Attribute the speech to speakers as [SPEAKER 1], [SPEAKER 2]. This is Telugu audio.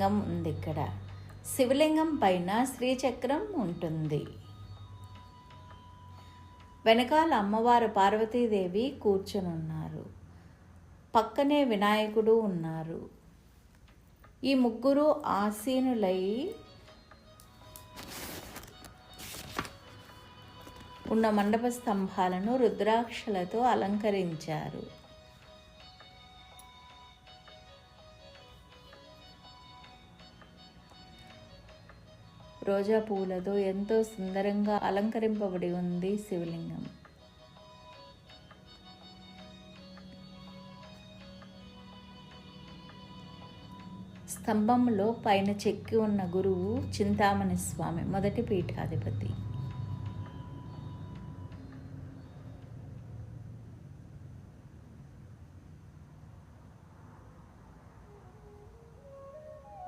[SPEAKER 1] శివలింగం ఉంది ఇక్కడ. శివలింగం పైన శ్రీచక్రం ఉంటుంది. వెనకాల అమ్మవారు పార్వతీదేవి కూర్చొని ఉన్నారు. పక్కనే వినాయకుడు ఉన్నారు. ఈ ముగ్గురు ఆసీనులై ఉన్న మండప స్తంభాలను రుద్రాక్షలతో అలంకరించారు. రోజా పువ్వులతో ఎంతో సుందరంగా అలంకరింపబడి ఉంది శివలింగం. స్తంభంలో పైన చెక్కి ఉన్న గురువు చింతామణి స్వామి, మొదటి పీఠాధిపతి.